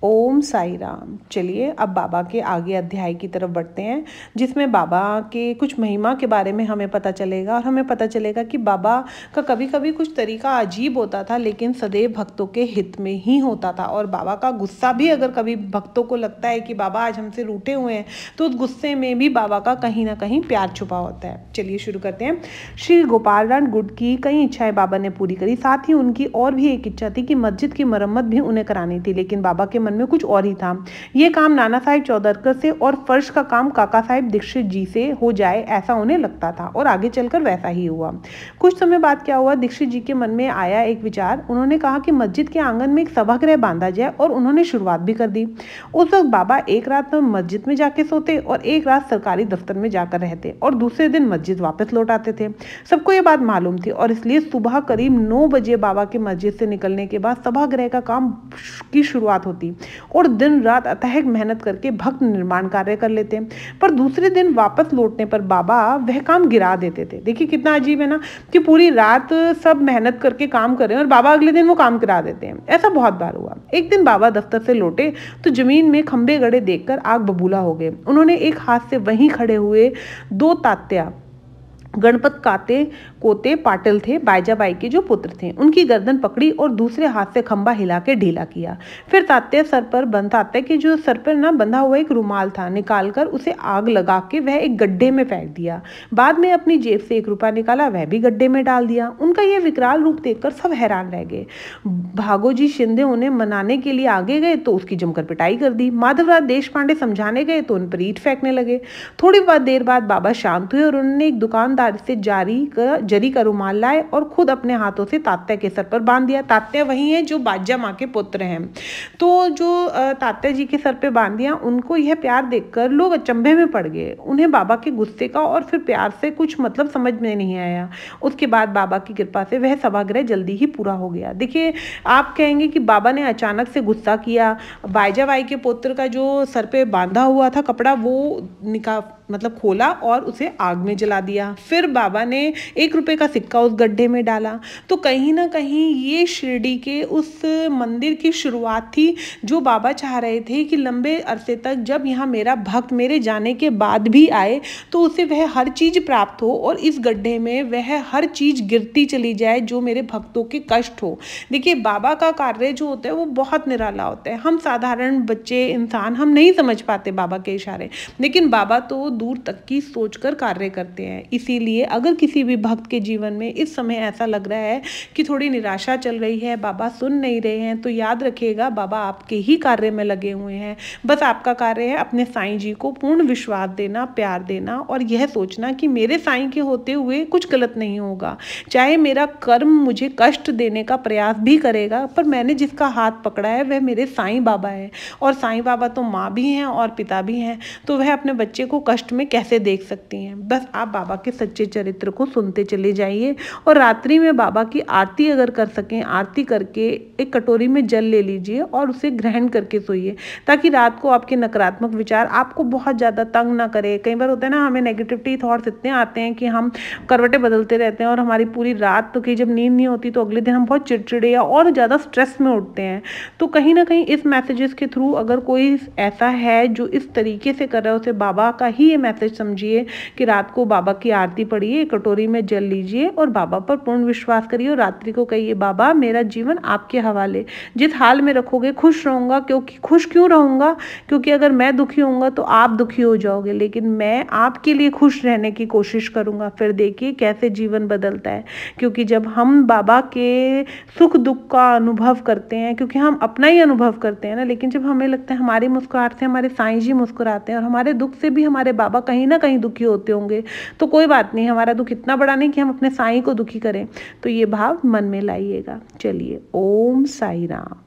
ओम साई राम। चलिए अब बाबा के आगे अध्याय की तरफ बढ़ते हैं, जिसमें बाबा के कुछ महिमा के बारे में हमें पता चलेगा और हमें पता चलेगा कि बाबा का कभी कभी कुछ तरीका अजीब होता था, लेकिन सदैव भक्तों के हित में ही होता था। और बाबा का गुस्सा भी अगर कभी भक्तों को लगता है कि बाबा आज हमसे रूठे हुए हैं, तो उस गुस्से में भी बाबा का कहीं ना कहीं प्यार छुपा होता है। चलिए शुरू करते हैं। श्री गोपाल राम गुड की कई इच्छाएं बाबा ने पूरी करी। साथ ही उनकी और भी एक इच्छा थी कि मस्जिद की मरम्मत भी उन्हें करानी थी, लेकिन बाबा के मन में कुछ और ही था। यह काम नाना साहिब चौधरकर से और फर्श का काम काका साहिब दीक्षित जी से हो जाए, ऐसा उन्हें लगता था और आगे चलकर वैसा ही हुआ। कुछ समय बाद क्या हुआ, दीक्षित जी के मन में आया एक विचार। उन्होंने कहा कि मस्जिद के आंगन में एक सभागृह बांधा जाए और उन्होंने शुरुआत भी कर दी। उस वक्त बाबा एक रात मस्जिद में जाके सोते और एक रात सरकारी दफ्तर में जाकर रहते और दूसरे दिन मस्जिद वापस लौट आते थे। सबको ये बात मालूम थी और इसलिए सुबह करीब 9 बजे बाबा के मस्जिद से निकलने के बाद सभागृह का काम की शुरुआत होती और दिन रात अथक मेहनत करके भक्त निर्माण कार्य कर लेते। पर दूसरे दिन वापस लौटने पर बाबा वह काम गिरा देते थे। देखिए कितना अजीब है ना, कि पूरी रात सब मेहनत करके काम कर रहे हैं और बाबा अगले दिन वो काम गिरा देते हैं। ऐसा बहुत बार हुआ। एक दिन बाबा दफ्तर से लौटे तो जमीन में खंबे गड़े देखकर आग बबूला हो गए। उन्होंने एक हाथ से वहीं खड़े हुए 2 तात्या गणपत काते कोते पाटिल थे, बाईजाबाई के जो पुत्र थे, उनकी गर्दन पकड़ी और दूसरे हाथ से खंबा हिला के ढीला किया। फिर तात्या के जो सर पर ना बंधा हुआ एक रुमाल था, निकालकर उसे आग लगा के वह एक गड्ढे में फेंक दिया। बाद में अपनी जेब से 1 रुपया निकाला, वह भी गड्ढे में डाल दिया। उनका यह विकराल रूप देखकर सब हैरान रह गए। भागोजी शिंदे उन्हें मनाने के लिए आगे गए तो उसकी जमकर पिटाई कर दी। माधवराज देशपांडे समझाने गए तो उन पर ईंट फेंकने लगे। थोड़ी देर बाद बाबा शांत हुए और उन्होंने एक दुकानदार से जरी का रुमाल लाए और खुद अपने हाथों से तात्या के सर पर बांध दिया। तात्या वही है जो बाज्जा माँ के पुत्र हैं। तो जो तात्या जी के सर पे बांध दिया, उनको यह प्यार देखकर लोग अचंभे में पड़ गए। उन्हें बाबा के गुस्से का और फिर प्यार से कुछ मतलब समझ में नहीं आया। उसके बाद बाबा की कृपा से वह सभागृह जल्दी ही पूरा हो गया। देखिए आप कहेंगे कि बाबा ने अचानक से गुस्सा किया, बाईजाबाई के पुत्र का जो सर पे बांधा हुआ था कपड़ा वो खोला और उसे आग में जला दिया। फिर बाबा ने 1 रुपए का सिक्का उस गड्ढे में डाला। तो कहीं ना कहीं ये शिरडी के उस मंदिर की शुरुआत थी, जो बाबा चाह रहे थे कि लंबे अरसे तक जब यहाँ मेरा भक्त मेरे जाने के बाद भी आए तो उसे वह हर चीज़ प्राप्त हो और इस गड्ढे में वह हर चीज़ गिरती चली जाए जो मेरे भक्तों के कष्ट हो। देखिए बाबा का कार्य जो होता है वो बहुत निराला होता है। हम साधारण बच्चे इंसान हम नहीं समझ पाते बाबा के इशारे, लेकिन बाबा तो दूर तक की सोचकर कार्य करते हैं। इसीलिए अगर किसी भी भक्त के जीवन में इस समय ऐसा लग रहा है कि थोड़ी निराशा चल रही है, बाबा सुन नहीं रहे हैं, तो याद रखिएगा बाबा आपके ही कार्य में लगे हुए हैं। बस आपका कार्य है अपने साईं जी को पूर्ण विश्वास देना, प्यार देना और यह सोचना कि मेरे साईं के होते हुए कुछ गलत नहीं होगा। चाहे मेरा कर्म मुझे कष्ट देने का प्रयास भी करेगा, पर मैंने जिसका हाथ पकड़ा है वह मेरे साईं बाबा है और साईं बाबा तो माँ भी हैं और पिता भी हैं, तो वह अपने बच्चे को कष्ट में कैसे देख सकती हैं। बस आप बाबा के सच्चे चरित्र को सुनते चले जाइए और रात्रि में बाबा की आरती अगर कर सकें, आरती करके एक कटोरी में जल ले लीजिए और उसे ग्रहण करके सोइए, ताकि रात को आपके नकारात्मक विचार आपको बहुत ज़्यादा तंग ना करे। कई बार होता है ना, हमें नेगेटिविटी थॉट्स इतने आते हैं कि हम करवटें बदलते रहते हैं और हमारी पूरी रात तो कि जब नींद नहीं होती तो अगले दिन हम बहुत चिड़चिड़े या और ज़्यादा स्ट्रेस में उठते हैं। तो कहीं ना कहीं इस मैसेजेस के थ्रू अगर कोई ऐसा है जो इस तरीके से कर रहा है, उसे बाबा का ही ये मैसेज समझिए कि रात को बाबा की आरती पढ़िए, कटोरी में जल लीजिए और बाबा पर पूर्ण विश्वास करिए और रात्रि को कहिए बाबा मेरा जीवन आपके हवाले, जिस हाल में रखोगे खुश रहूँगा। क्योंकि खुश क्यों रहूँगा, क्योंकि अगर मैं दुखी होऊंगा तो आप दुखी हो जाओगे, लेकिन मैं आपके लिए खुश रहने की कोशिश करूँगा। फिर देखिए कैसे जीवन बदलता है। क्योंकि जब हम बाबा के सुख दुख का अनुभव करते हैं, क्योंकि हम अपना ही अनुभव करते हैं ना, लेकिन जब हमें लगता है हमारी मुस्कुराहट से हमारे साईं जी मुस्कुराते हैं और हमारे दुख से भी हमारे बाबा कहीं ना कहीं दुखी होते होंगे, तो कोई बात नहीं, हमारा दुख इतना बड़ा नहीं कि हम अपने साईं को दुखी करें। तो ये भाव मन में लाइएगा। चलिए ओम साई राम।